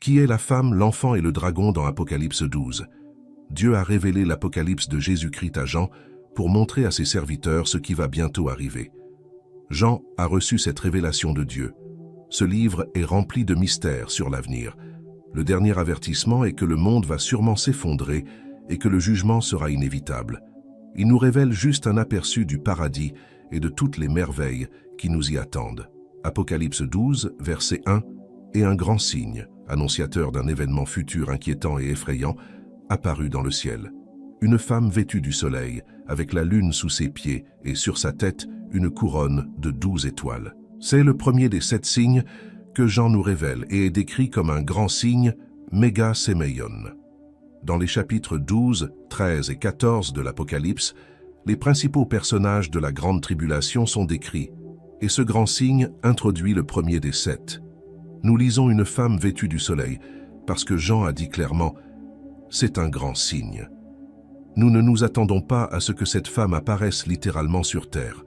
Qui est la femme, l'enfant et le dragon dans Apocalypse 12? Dieu a révélé l'Apocalypse de Jésus-Christ à Jean pour montrer à ses serviteurs ce qui va bientôt arriver. Jean a reçu cette révélation de Dieu. Ce livre est rempli de mystères sur l'avenir. Le dernier avertissement est que le monde va sûrement s'effondrer et que le jugement sera inévitable. Il nous révèle juste un aperçu du paradis et de toutes les merveilles qui nous y attendent. Apocalypse 12, verset 1, et un grand signe, annonciateur d'un événement futur inquiétant et effrayant, apparut dans le ciel. Une femme vêtue du soleil, avec la lune sous ses pieds et sur sa tête une couronne de 12 étoiles. C'est le premier des 7 signes que Jean nous révèle et est décrit comme un grand signe, Méga Sémeion. Dans les chapitres 12, 13 et 14 de l'Apocalypse, les principaux personnages de la Grande Tribulation sont décrits, et ce grand signe introduit le premier des 7. Nous lisons une femme vêtue du soleil, parce que Jean a dit clairement « c'est un grand signe ». Nous ne nous attendons pas à ce que cette femme apparaisse littéralement sur terre.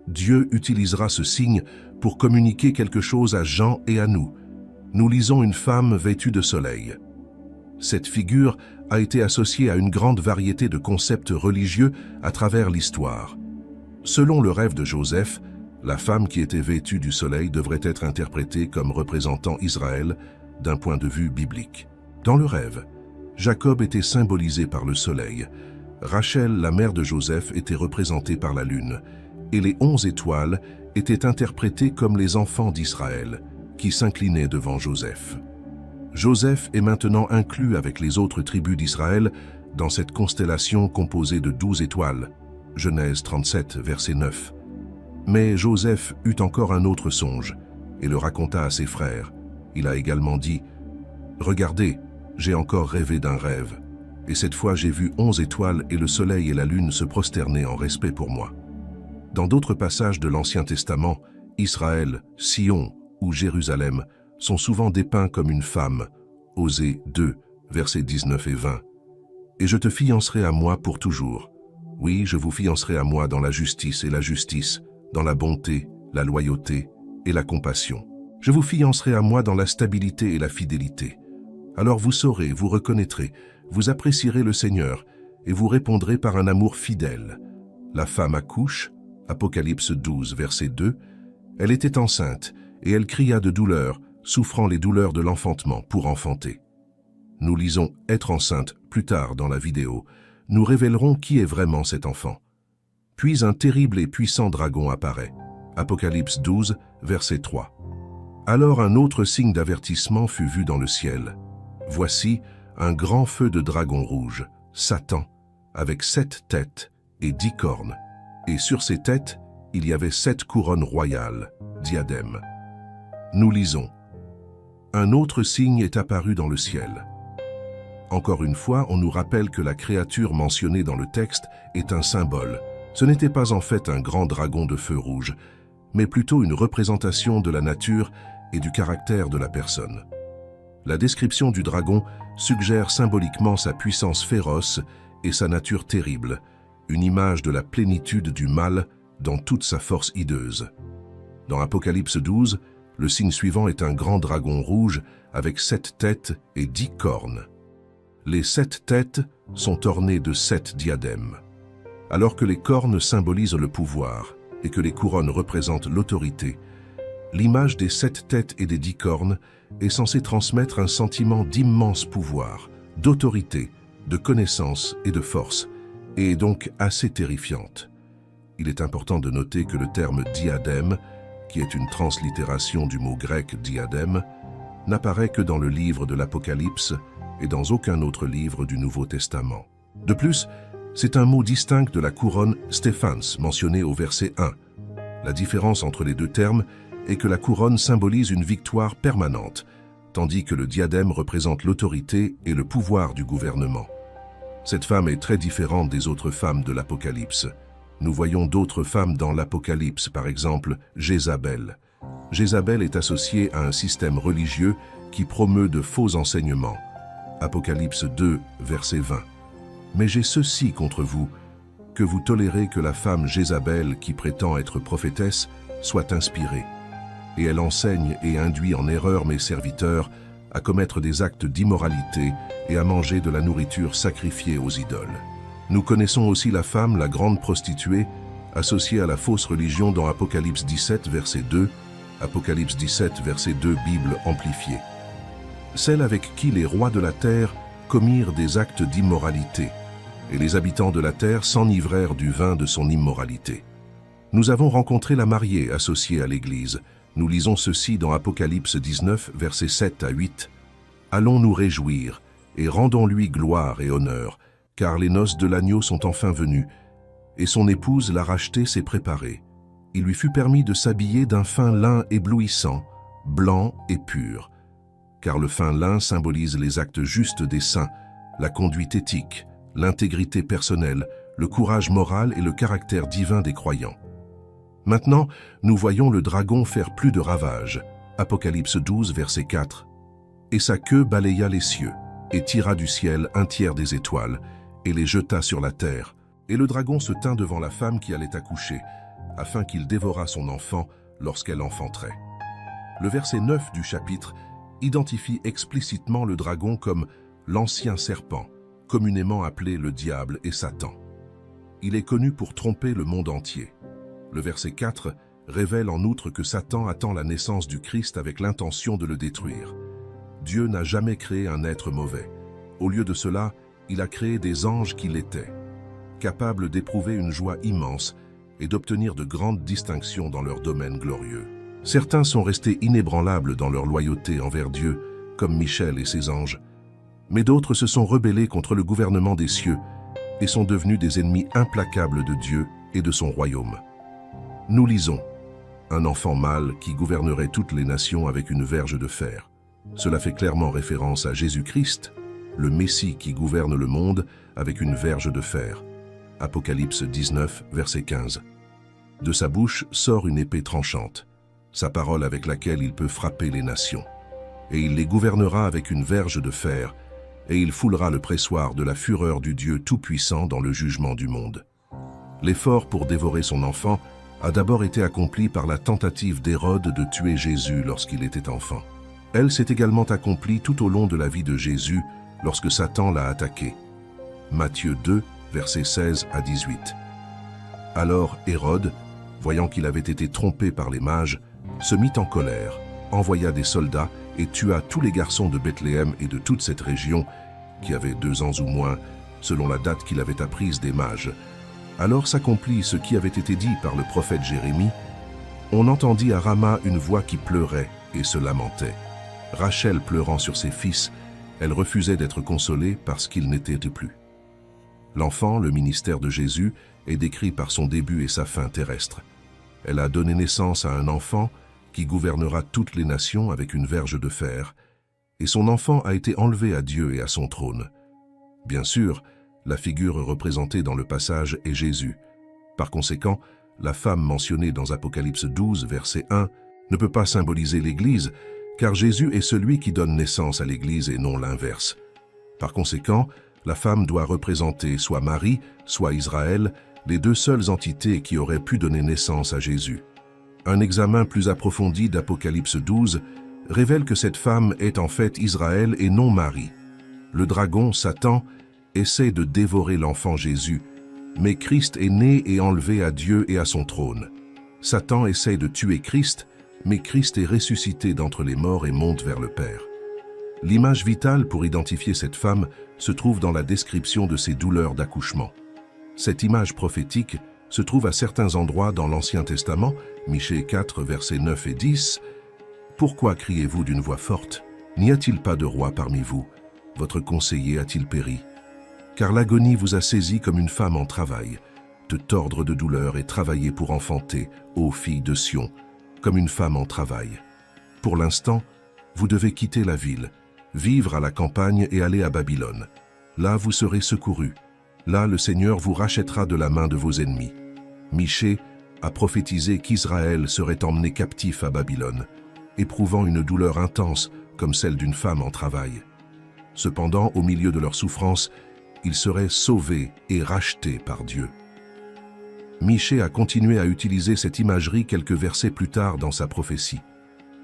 Dieu utilisera ce signe pour communiquer quelque chose à Jean et à nous. Nous lisons une femme vêtue de soleil. Cette figure a été associée à une grande variété de concepts religieux à travers l'histoire. Selon le rêve de Joseph, la femme qui était vêtue du soleil devrait être interprétée comme représentant Israël d'un point de vue biblique. Dans le rêve, Jacob était symbolisé par le soleil, Rachel, la mère de Joseph, était représentée par la lune, et les 11 étoiles étaient interprétées comme les enfants d'Israël, qui s'inclinaient devant Joseph. Joseph est maintenant inclus avec les autres tribus d'Israël dans cette constellation composée de 12 étoiles, Genèse 37, verset 9. Mais Joseph eut encore un autre songe, et le raconta à ses frères. Il a également dit « Regardez, j'ai encore rêvé d'un rêve, et cette fois j'ai vu 11 étoiles et le soleil et la lune se prosterner en respect pour moi. » Dans d'autres passages de l'Ancien Testament, Israël, Sion ou Jérusalem sont souvent dépeints comme une femme, Osée 2, versets 19 et 20. « Et je te fiancerai à moi pour toujours. Oui, je vous fiancerai à moi dans la justice et la justice, dans la bonté, la loyauté et la compassion. Je vous fiancerai à moi dans la stabilité et la fidélité. Alors vous saurez, vous reconnaîtrez, vous apprécierez le Seigneur et vous répondrez par un amour fidèle. La femme accouche, Apocalypse 12, verset 2, elle était enceinte et elle cria de douleur, souffrant les douleurs de l'enfantement pour enfanter. Nous lisons « être enceinte » plus tard dans la vidéo. Nous révélerons qui est vraiment cet enfant. Puis un terrible et puissant dragon apparaît. Apocalypse 12, verset 3. Alors un autre signe d'avertissement fut vu dans le ciel. Voici un grand feu de dragon rouge, Satan, avec 7 têtes et 10 cornes. Et sur ces têtes, il y avait 7 couronnes royales, diadèmes. Nous lisons. Un autre signe est apparu dans le ciel. Encore une fois, on nous rappelle que la créature mentionnée dans le texte est un symbole. Ce n'était pas en fait un grand dragon de feu rouge, mais plutôt une représentation de la nature et du caractère de la personne. La description du dragon suggère symboliquement sa puissance féroce et sa nature terrible, une image de la plénitude du mal dans toute sa force hideuse. Dans Apocalypse 12, le signe suivant est un grand dragon rouge avec 7 têtes et 10 cornes. Les 7 têtes sont ornées de 7 diadèmes. Alors que les cornes symbolisent le pouvoir et que les couronnes représentent l'autorité, l'image des 7 têtes et des 10 cornes est censée transmettre un sentiment d'immense pouvoir, d'autorité, de connaissance et de force, et est donc assez terrifiante. Il est important de noter que le terme diadème, qui est une translittération du mot grec diadème, n'apparaît que dans le livre de l'Apocalypse et dans aucun autre livre du Nouveau Testament. De plus, c'est un mot distinct de la couronne Stéphans mentionnée au verset 1. La différence entre les deux termes est que la couronne symbolise une victoire permanente, tandis que le diadème représente l'autorité et le pouvoir du gouvernement. Cette femme est très différente des autres femmes de l'Apocalypse. Nous voyons d'autres femmes dans l'Apocalypse, par exemple Jézabel. Jézabel est associée à un système religieux qui promeut de faux enseignements. Apocalypse 2, verset 20. Mais j'ai ceci contre vous, que vous tolérez que la femme Jézabel, qui prétend être prophétesse, soit inspirée. Et elle enseigne et induit en erreur mes serviteurs à commettre des actes d'immoralité et à manger de la nourriture sacrifiée aux idoles. Nous connaissons aussi la femme, la grande prostituée, associée à la fausse religion dans Apocalypse 17, verset 2, Apocalypse 17, verset 2, Bible amplifiée. Celle avec qui les rois de la terre commirent des actes d'immoralité, et les habitants de la terre s'enivrèrent du vin de son immoralité. Nous avons rencontré la mariée associée à l'Église. Nous lisons ceci dans Apocalypse 19, versets 7 à 8. « Allons nous réjouir, et rendons-lui gloire et honneur, car les noces de l'agneau sont enfin venues, et son épouse l'a racheté s'est préparée. Il lui fut permis de s'habiller d'un fin lin éblouissant, blanc et pur, car le fin lin symbolise les actes justes des saints, la conduite éthique, l'intégrité personnelle, le courage moral et le caractère divin des croyants. Maintenant, nous voyons le dragon faire plus de ravages. Apocalypse 12, verset 4. « Et sa queue balaya les cieux, et tira du ciel un tiers des étoiles, et les jeta sur la terre. Et le dragon se tint devant la femme qui allait accoucher, afin qu'il dévorât son enfant lorsqu'elle enfanterait. » Le verset 9 du chapitre identifie explicitement le dragon comme l'ancien serpent, communément appelé le diable et Satan. Il est connu pour tromper le monde entier. Le verset 4 révèle en outre que Satan attend la naissance du Christ avec l'intention de le détruire. Dieu n'a jamais créé un être mauvais. Au lieu de cela, il a créé des anges qui l'étaient, capables d'éprouver une joie immense et d'obtenir de grandes distinctions dans leur domaine glorieux. Certains sont restés inébranlables dans leur loyauté envers Dieu, comme Michel et ses anges, mais d'autres se sont rebellés contre le gouvernement des cieux et sont devenus des ennemis implacables de Dieu et de son royaume. Nous lisons « Un enfant mâle qui gouvernerait toutes les nations avec une verge de fer ». Cela fait clairement référence à Jésus-Christ, le Messie qui gouverne le monde avec une verge de fer. Apocalypse 19, verset 15. De sa bouche sort une épée tranchante, sa parole avec laquelle il peut frapper les nations. Et il les gouvernera avec une verge de fer, et il foulera le pressoir de la fureur du Dieu Tout-Puissant dans le jugement du monde. L'effort pour dévorer son enfant a d'abord été accomplie par la tentative d'Hérode de tuer Jésus lorsqu'il était enfant. Elle s'est également accomplie tout au long de la vie de Jésus lorsque Satan l'a attaqué. Matthieu 2, versets 16 à 18. Alors Hérode, voyant qu'il avait été trompé par les mages, se mit en colère, envoya des soldats et tua tous les garçons de Bethléem et de toute cette région, qui avaient 2 ans ou moins, selon la date qu'il avait apprise des mages. Alors s'accomplit ce qui avait été dit par le prophète Jérémie. On entendit à Rama une voix qui pleurait et se lamentait. Rachel pleurant sur ses fils, elle refusait d'être consolée parce qu'ils n'étaient plus. L'enfant, le ministère de Jésus, est décrit par son début et sa fin terrestre. Elle a donné naissance à un enfant qui gouvernera toutes les nations avec une verge de fer, et son enfant a été enlevé à Dieu et à son trône. Bien sûr, la figure représentée dans le passage est Jésus. Par conséquent, la femme mentionnée dans Apocalypse 12, verset 1, ne peut pas symboliser l'Église, car Jésus est celui qui donne naissance à l'Église et non l'inverse. Par conséquent, la femme doit représenter soit Marie, soit Israël, les 2 seules entités qui auraient pu donner naissance à Jésus. Un examen plus approfondi d'Apocalypse 12 révèle que cette femme est en fait Israël et non Marie. Le dragon, Satan, essaie de dévorer l'enfant Jésus, mais Christ est né et enlevé à Dieu et à son trône. Satan essaie de tuer Christ, mais Christ est ressuscité d'entre les morts et monte vers le Père. L'image vitale pour identifier cette femme se trouve dans la description de ses douleurs d'accouchement. Cette image prophétique se trouve à certains endroits dans l'Ancien Testament, Michée 4, versets 9 et 10. « Pourquoi criez-vous d'une voix forte? N'y a-t-il pas de roi parmi vous? Votre conseiller a-t-il péri? Car l'agonie vous a saisi comme une femme en travail, de tordre de douleur et travailler pour enfanter, ô filles de Sion, comme une femme en travail. Pour l'instant, vous devez quitter la ville, vivre à la campagne et aller à Babylone. Là, vous serez secourus. Là, le Seigneur vous rachètera de la main de vos ennemis. » Michée a prophétisé qu'Israël serait emmené captif à Babylone, éprouvant une douleur intense comme celle d'une femme en travail. Cependant, au milieu de leur souffrance, ils seraient sauvés et rachetés par Dieu. Michée a continué à utiliser cette imagerie quelques versets plus tard dans sa prophétie.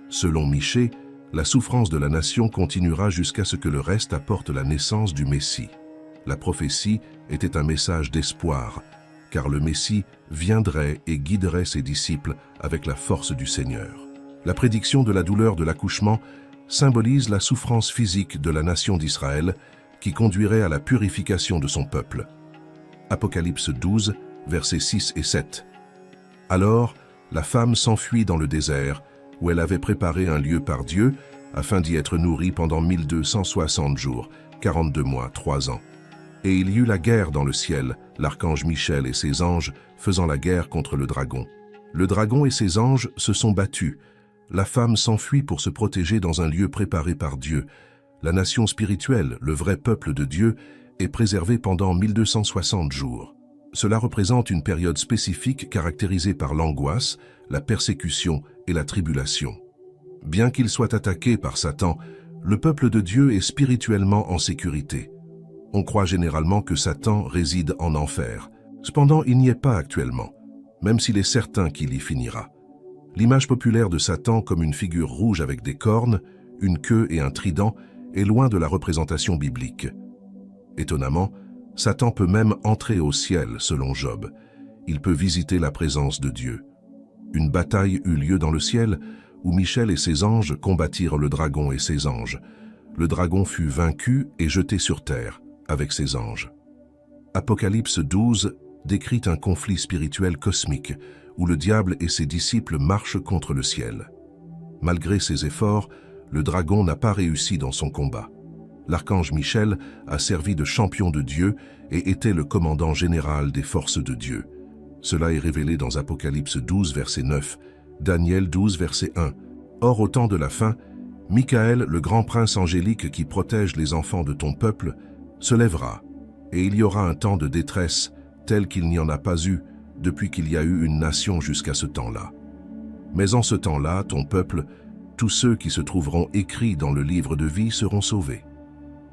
Selon Michée, La souffrance de la nation continuera jusqu'à ce que le reste apporte la naissance du Messie. La prophétie était un message d'espoir, car le Messie viendrait et guiderait ses disciples avec la force du Seigneur. La prédiction de la douleur de l'accouchement symbolise la souffrance physique de la nation d'Israël qui conduirait à la purification de son peuple. Apocalypse 12, versets 6 et 7. Alors, la femme s'enfuit dans le désert, où elle avait préparé un lieu par Dieu, afin d'y être nourrie pendant 1260 jours, 42 mois, 3 ans. Et il y eut la guerre dans le ciel, l'archange Michel et ses anges faisant la guerre contre le dragon. Le dragon et ses anges se sont battus. La femme s'enfuit pour se protéger dans un lieu préparé par Dieu. La nation spirituelle, le vrai peuple de Dieu, est préservée pendant 1260 jours. Cela représente une période spécifique caractérisée par l'angoisse, la persécution et la tribulation. Bien qu'il soit attaqué par Satan, le peuple de Dieu est spirituellement en sécurité. On croit généralement que Satan réside en enfer. Cependant, il n'y est pas actuellement, même s'il est certain qu'il y finira. L'image populaire de Satan comme une figure rouge avec des cornes, une queue et un trident est loin de la représentation biblique. Étonnamment, Satan peut même entrer au ciel, selon Job. Il peut visiter la présence de Dieu. Une bataille eut lieu dans le ciel, où Michel et ses anges combattirent le dragon et ses anges. Le dragon fut vaincu et jeté sur terre, avec ses anges. Apocalypse 12 décrit un conflit spirituel cosmique, où le diable et ses disciples marchent contre le ciel. Malgré ses efforts, le dragon n'a pas réussi dans son combat. L'archange Michel a servi de champion de Dieu et était le commandant général des forces de Dieu. Cela est révélé dans Apocalypse 12, verset 9, Daniel 12, verset 1. Or, au temps de la fin, Michael, le grand prince angélique qui protège les enfants de ton peuple, se lèvera, et il y aura un temps de détresse tel qu'il n'y en a pas eu depuis qu'il y a eu une nation jusqu'à ce temps-là. Mais en ce temps-là, ton peuple, tous ceux qui se trouveront écrits dans le livre de vie seront sauvés.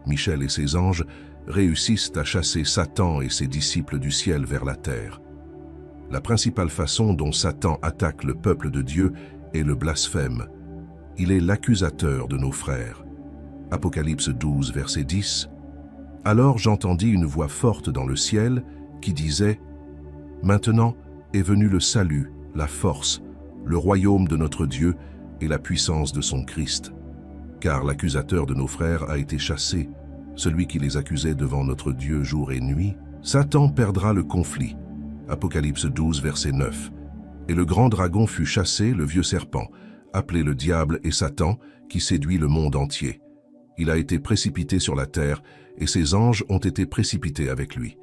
Michel et ses anges réussissent à chasser Satan et ses disciples du ciel vers la terre. La principale façon dont Satan attaque le peuple de Dieu est le blasphème. Il est l'accusateur de nos frères. Apocalypse 12, verset 10. Alors j'entendis une voix forte dans le ciel qui disait « Maintenant est venu le salut, la force, le royaume de notre Dieu et la puissance de son Christ. Car l'accusateur de nos frères a été chassé, celui qui les accusait devant notre Dieu jour et nuit. Satan perdra le conflit. » Apocalypse 12, verset 9. Et le grand dragon fut chassé, le vieux serpent, appelé le diable et Satan, qui séduit le monde entier. Il a été précipité sur la terre, et ses anges ont été précipités avec lui.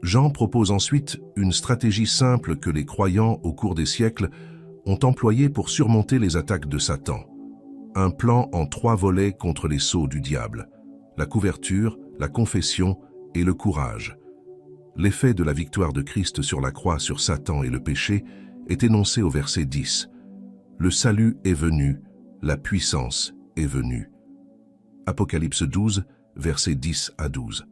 Jean propose ensuite une stratégie simple que les croyants, au cours des siècles, ont employée pour surmonter les attaques de Satan. Un plan en 3 volets contre les sceaux du diable: la couverture, la confession et le courage. L'effet de la victoire de Christ sur la croix sur Satan et le péché est énoncé au verset 10. Le salut est venu, la puissance est venue. Apocalypse 12, versets 10 à 12.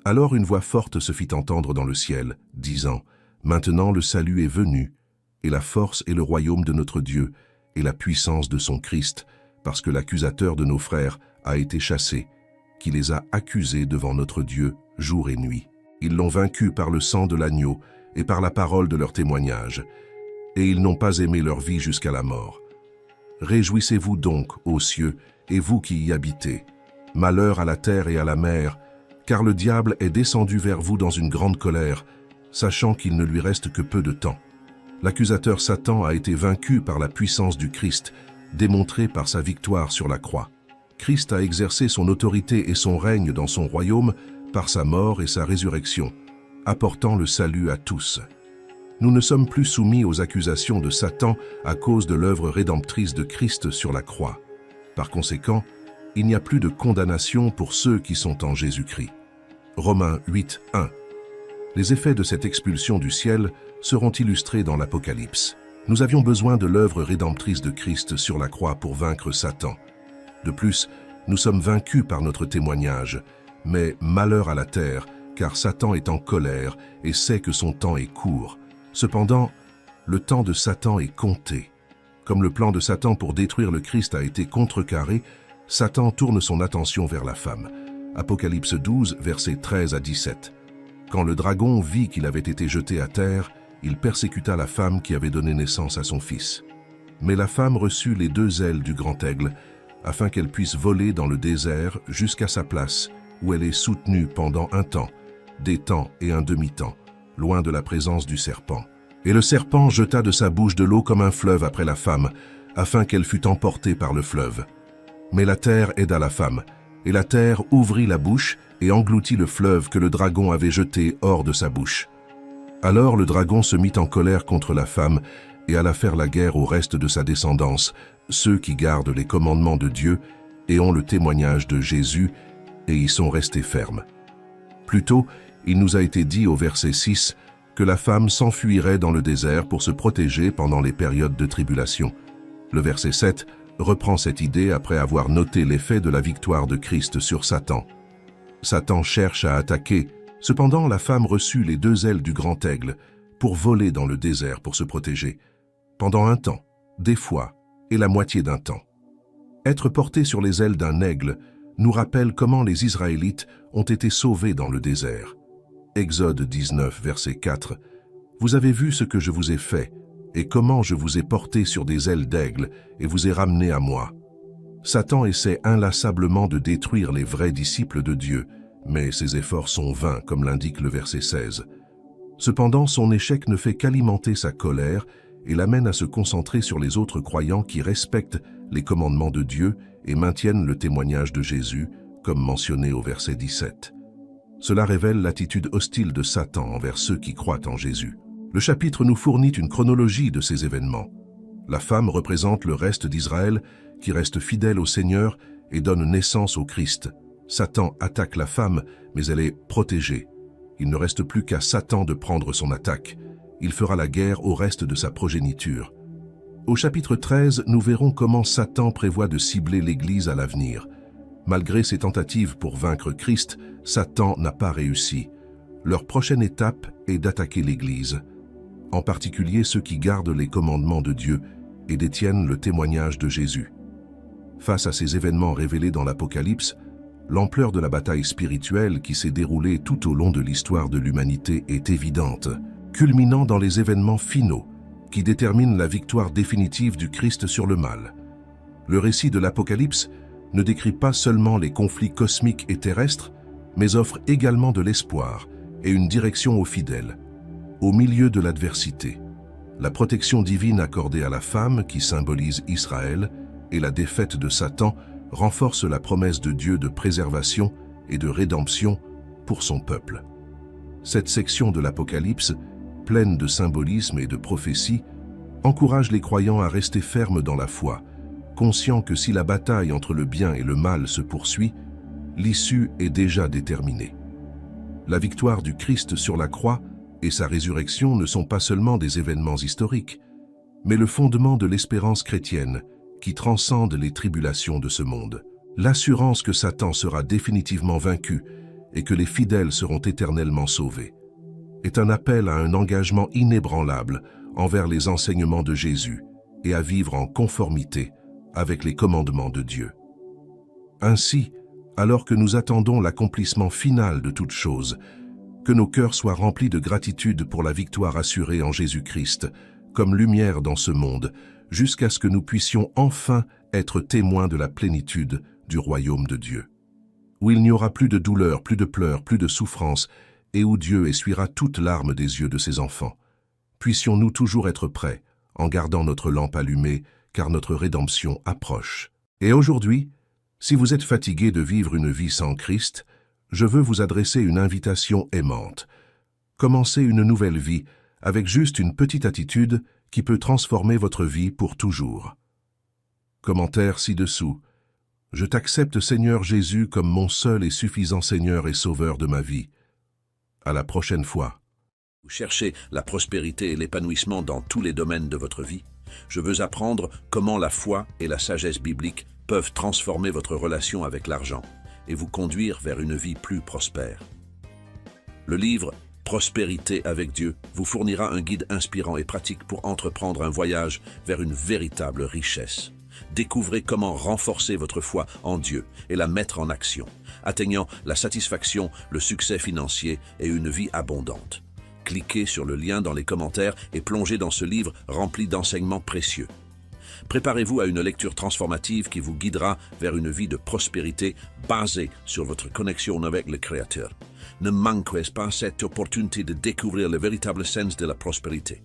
Alors une voix forte se fit entendre dans le ciel, disant « Maintenant le salut est venu, et la force et le royaume de notre Dieu, et la puissance de son Christ, parce que l'accusateur de nos frères a été chassé, qui les a accusés devant notre Dieu jour et nuit. Ils l'ont vaincu par le sang de l'agneau et par la parole de leur témoignage, et ils n'ont pas aimé leur vie jusqu'à la mort. Réjouissez-vous donc, ô cieux, et vous qui y habitez. Malheur à la terre et à la mer, car le diable est descendu vers vous dans une grande colère, sachant qu'il ne lui reste que peu de temps. L'accusateur Satan a été vaincu par la puissance du Christ, démontrée par sa victoire sur la croix. Christ a exercé son autorité et son règne dans son royaume par sa mort et sa résurrection, apportant le salut à tous. Nous ne sommes plus soumis aux accusations de Satan à cause de l'œuvre rédemptrice de Christ sur la croix. Par conséquent, il n'y a plus de condamnation pour ceux qui sont en Jésus-Christ. Romains 8, 1. Les effets de cette expulsion du ciel seront illustrés dans l'Apocalypse. Nous avions besoin de l'œuvre rédemptrice de Christ sur la croix pour vaincre Satan. De plus, nous sommes vaincus par notre témoignage, mais malheur à la terre, car Satan est en colère et sait que son temps est court. Cependant, le temps de Satan est compté. Comme le plan de Satan pour détruire le Christ a été contrecarré, Satan tourne son attention vers la femme. Apocalypse 12, versets 13 à 17. Quand le dragon vit qu'il avait été jeté à terre, il persécuta la femme qui avait donné naissance à son fils. Mais la femme reçut les 2 ailes du grand aigle, afin qu'elle puisse voler dans le désert jusqu'à sa place, où elle est soutenue pendant un temps, des temps et un demi-temps, loin de la présence du serpent. Et le serpent jeta de sa bouche de l'eau comme un fleuve après la femme, afin qu'elle fût emportée par le fleuve. Mais la terre aida la femme, et la terre ouvrit la bouche et engloutit le fleuve que le dragon avait jeté hors de sa bouche. Alors le dragon se mit en colère contre la femme et alla faire la guerre au reste de sa descendance, ceux qui gardent les commandements de Dieu et ont le témoignage de Jésus, et y sont restés fermes. Plus tôt, il nous a été dit au verset 6 que la femme s'enfuirait dans le désert pour se protéger pendant les périodes de tribulation. Le verset 7 reprend cette idée après avoir noté l'effet de la victoire de Christ sur Satan. Satan cherche à attaquer, cependant la femme reçut les 2 ailes du grand aigle pour voler dans le désert pour se protéger, pendant un temps, des fois, et la moitié d'un temps. Être porté sur les ailes d'un aigle nous rappelle comment les Israélites ont été sauvés dans le désert. Exode 19, verset 4. « Vous avez vu ce que je vous ai fait, et comment je vous ai porté sur des ailes d'aigle et vous ai ramené à moi. » Satan essaie inlassablement de détruire les vrais disciples de Dieu, mais ses efforts sont vains, comme l'indique le verset 16. Cependant, son échec ne fait qu'alimenter sa colère et l'amène à se concentrer sur les autres croyants qui respectent les commandements de Dieu et maintiennent le témoignage de Jésus, comme mentionné au verset 17. Cela révèle l'attitude hostile de Satan envers ceux qui croient en Jésus. Le chapitre nous fournit une chronologie de ces événements. La femme représente le reste d'Israël qui reste fidèle au Seigneur et donne naissance au Christ. Satan attaque la femme, mais elle est protégée. Il ne reste plus qu'à Satan de prendre son attaque. Il fera la guerre au reste de sa progéniture. Au chapitre 13, nous verrons comment Satan prévoit de cibler l'Église à l'avenir. Malgré ses tentatives pour vaincre Christ, Satan n'a pas réussi. Leur prochaine étape est d'attaquer l'Église, en particulier ceux qui gardent les commandements de Dieu et détiennent le témoignage de Jésus. Face à ces événements révélés dans l'Apocalypse, l'ampleur de la bataille spirituelle qui s'est déroulée tout au long de l'histoire de l'humanité est évidente, culminant dans les événements finaux qui déterminent la victoire définitive du Christ sur le mal. Le récit de l'Apocalypse ne décrit pas seulement les conflits cosmiques et terrestres, mais offre également de l'espoir et une direction aux fidèles. Au milieu de l'adversité, la protection divine accordée à la femme, qui symbolise Israël, et la défaite de Satan renforcent la promesse de Dieu de préservation et de rédemption pour son peuple. Cette section de l'Apocalypse, pleine de symbolisme et de prophéties, encourage les croyants à rester fermes dans la foi, conscients que si la bataille entre le bien et le mal se poursuit, l'issue est déjà déterminée. La victoire du Christ sur la croix et sa résurrection ne sont pas seulement des événements historiques, mais le fondement de l'espérance chrétienne qui transcende les tribulations de ce monde. L'assurance que Satan sera définitivement vaincu et que les fidèles seront éternellement sauvés est un appel à un engagement inébranlable envers les enseignements de Jésus et à vivre en conformité avec les commandements de Dieu. Ainsi, alors que nous attendons l'accomplissement final de toutes choses, que nos cœurs soient remplis de gratitude pour la victoire assurée en Jésus-Christ, comme lumière dans ce monde, jusqu'à ce que nous puissions enfin être témoins de la plénitude du royaume de Dieu, où il n'y aura plus de douleur, plus de pleurs, plus de souffrance, et où Dieu essuiera toute larme des yeux de ses enfants. Puissions-nous toujours être prêts, en gardant notre lampe allumée, car notre rédemption approche. Et aujourd'hui, si vous êtes fatigué de vivre une vie sans Christ, je veux vous adresser une invitation aimante. Commencez une nouvelle vie avec juste une petite attitude qui peut transformer votre vie pour toujours. Commentaire ci-dessous. Je t'accepte, Seigneur Jésus, comme mon seul et suffisant Seigneur et Sauveur de ma vie. À la prochaine fois. Vous cherchez la prospérité et l'épanouissement dans tous les domaines de votre vie. Je veux apprendre comment la foi et la sagesse biblique peuvent transformer votre relation avec l'argent et vous conduire vers une vie plus prospère. Le livre « Prospérité avec Dieu vous fournira un guide inspirant et pratique pour entreprendre un voyage vers une véritable richesse. Découvrez comment renforcer votre foi en Dieu et la mettre en action, atteignant la satisfaction, le succès financier et une vie abondante. Cliquez sur le lien dans les commentaires et plongez dans ce livre rempli d'enseignements précieux. Préparez-vous à une lecture transformative qui vous guidera vers une vie de prospérité basée sur votre connexion avec le Créateur. Ne manquez pas cette opportunité de découvrir le véritable sens de la prospérité.